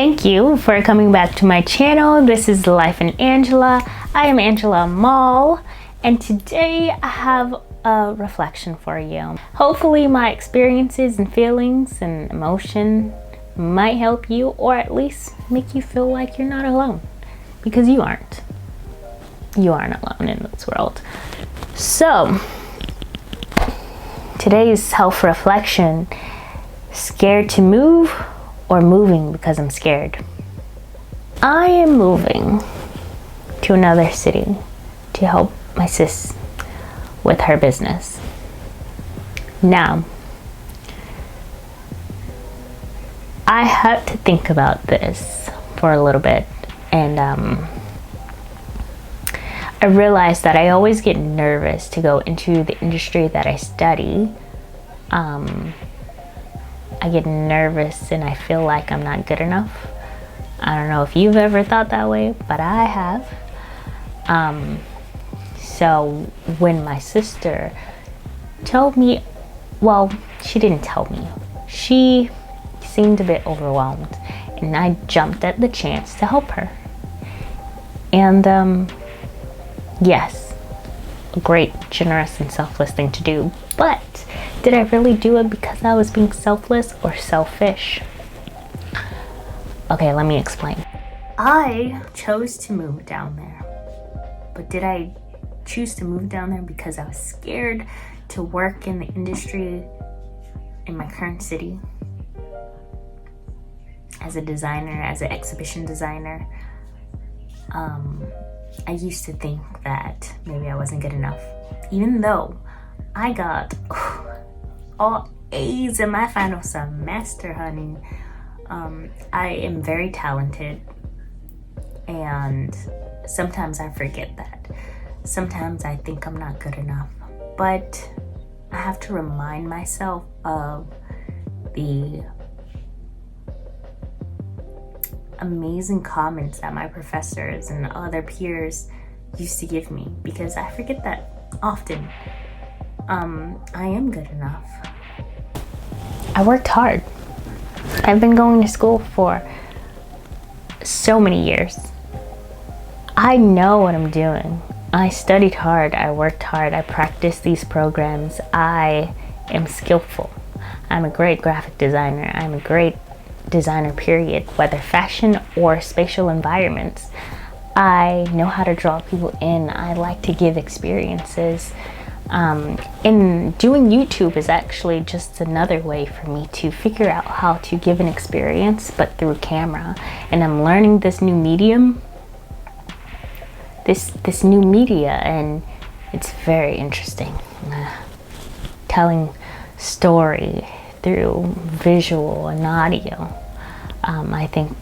Thank you for coming back to my channel. This is Life in Angela. I am Angela Amal, and today I have a reflection for you. Hopefully my experiences and feelings and emotion might help you, or at least make you feel like you're not alone, because you aren't. You aren't alone in this world. So today's self-reflection: scared to move or moving because I'm scared? I am moving to another city to help my sis with her business. Now, I had to think about this for a little bit, and I realized that I always get nervous to go into the industry that I study. I get nervous and I feel like I'm not good enough. I don't know if you've ever thought that way, but I have. So when my sister told me, well, she didn't tell me. She seemed a bit overwhelmed, and I jumped at the chance to help her. And yes, a great, generous, and selfless thing to do. But did I really do it because I was being selfless or selfish? Okay, let me explain. I chose to move down there. But did I choose to move down there because I was scared to work in the industry in my current city? As a designer, as an exhibition designer, I used to think that maybe I wasn't good enough. Even though I got all A's in my final semester, honey. I am very talented, and sometimes I forget that. Sometimes I think I'm not good enough, but I have to remind myself of the amazing comments that my professors and other peers used to give me, because I forget that often. I am good enough. I worked hard. I've been going to school for so many years. I know what I'm doing. I studied hard, I worked hard, I practiced these programs. I am skillful. I'm a great graphic designer. I'm a great designer, period, whether fashion or spatial environments. I know how to draw people in. I like to give experiences. And doing YouTube is actually just another way for me to figure out how to give an experience, but through camera. And I'm learning this new medium, this new media, and it's very interesting. Telling story through visual and audio, I think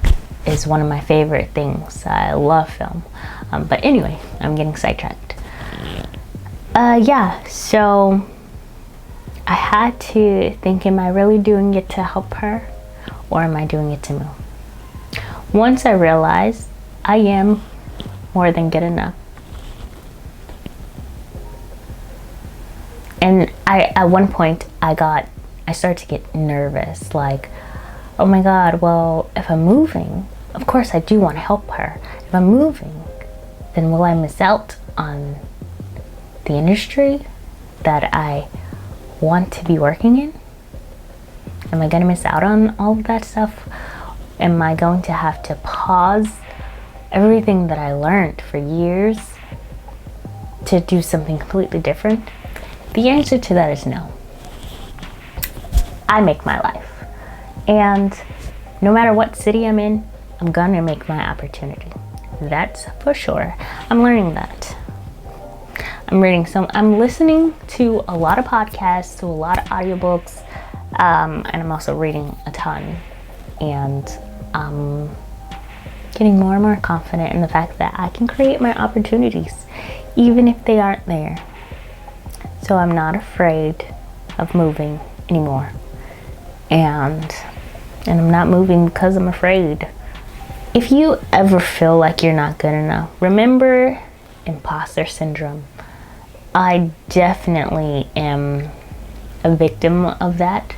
is one of my favorite things. I love film. But anyway, I'm getting sidetracked. Yeah, so I had to think, am I really doing it to help her, or am I doing it to move? Once I realized I am more than good enough, and at one point I started to get nervous, like, oh my God, well, if I'm moving, of course I do want to help her. If I'm moving, then will I miss out on the industry that I want to be working in? Am I going to miss out on all of that stuff? Am I going to have to pause everything that I learned for years to do something completely different? The answer to that is no. I make my life, and no matter what city I'm in, I'm gonna make my opportunity. That's for sure. I'm learning that. I'm listening to a lot of podcasts, to a lot of audiobooks, and I'm also reading a ton. And I'm getting more and more confident in the fact that I can create my opportunities, even if they aren't there. So I'm not afraid of moving anymore. And I'm not moving because I'm afraid. If you ever feel like you're not good enough, remember imposter syndrome. I definitely am a victim of that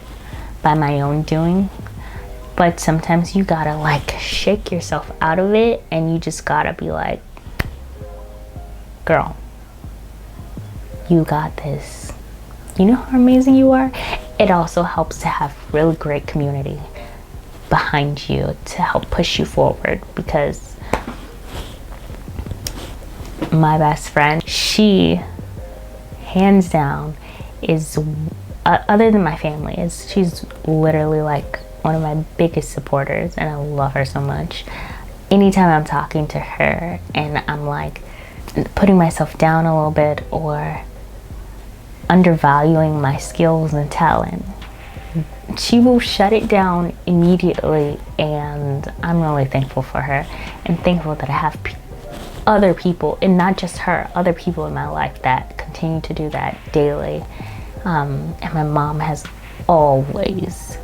by my own doing. But sometimes you gotta like shake yourself out of it, and you just gotta be like, girl, you got this. You know how amazing you are? It also helps to have really great community behind you to help push you forward, because my best friend, she hands down is, other than my family, she's literally like one of my biggest supporters, and I love her so much. Anytime I'm talking to her and I'm like putting myself down a little bit or undervaluing my skills and talent, she will shut it down immediately, and I'm really thankful for her, and thankful that I have other people, and not just her, other people in my life that continue to do that daily. And my mom has always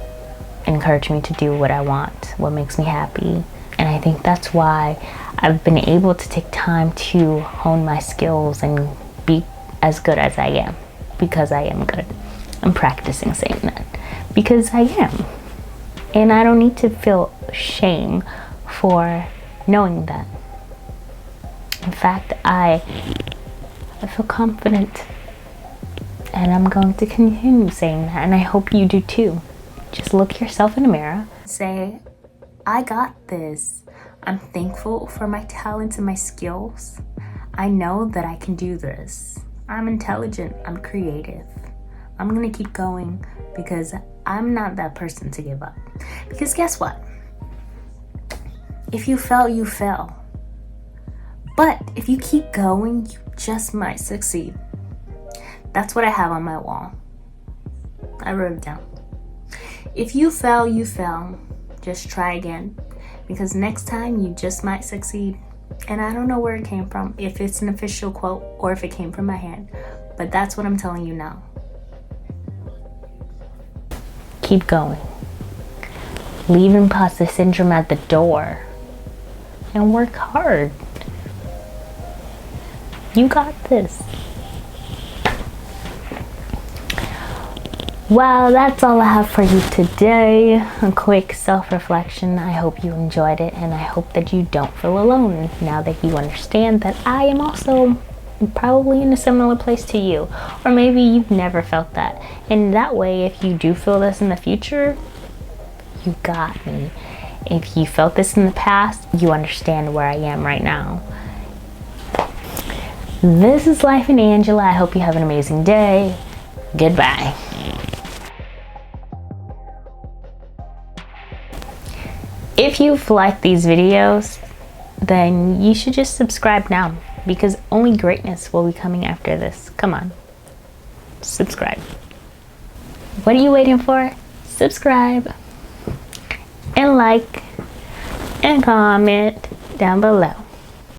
encouraged me to do what I want, what makes me happy. And I think that's why I've been able to take time to hone my skills and be as good as I am, because I am good. I'm practicing saying that because I am, and I don't need to feel shame for knowing that. In fact, I feel confident, and I'm going to continue saying that, and I hope you do too. Just look yourself in the mirror, say, I got this. I'm thankful for my talents and my skills. I know that I can do this. I'm intelligent, I'm creative. I'm gonna keep going, because I'm not that person to give up. Because guess what? If you fail, you fail. But if you keep going, you just might succeed. That's what I have on my wall. I wrote it down. If you fail, you fail. Just try again, because next time you just might succeed. And I don't know where it came from, if it's an official quote or if it came from my hand, but that's what I'm telling you now. Keep going. Leave imposter syndrome at the door and work hard. You got this. Well, that's all I have for you today. A quick self-reflection. I hope you enjoyed it, and I hope that you don't feel alone now that you understand that I am also probably in a similar place to you. Or maybe you've never felt that. And that way, if you do feel this in the future, you got me. If you felt this in the past, you understand where I am right now. This is Life in Angela. I hope you have an amazing day. Goodbye. If you've liked these videos, then you should just subscribe now, because only greatness will be coming after this. Come on, subscribe. What are you waiting for? Subscribe and like and comment down below.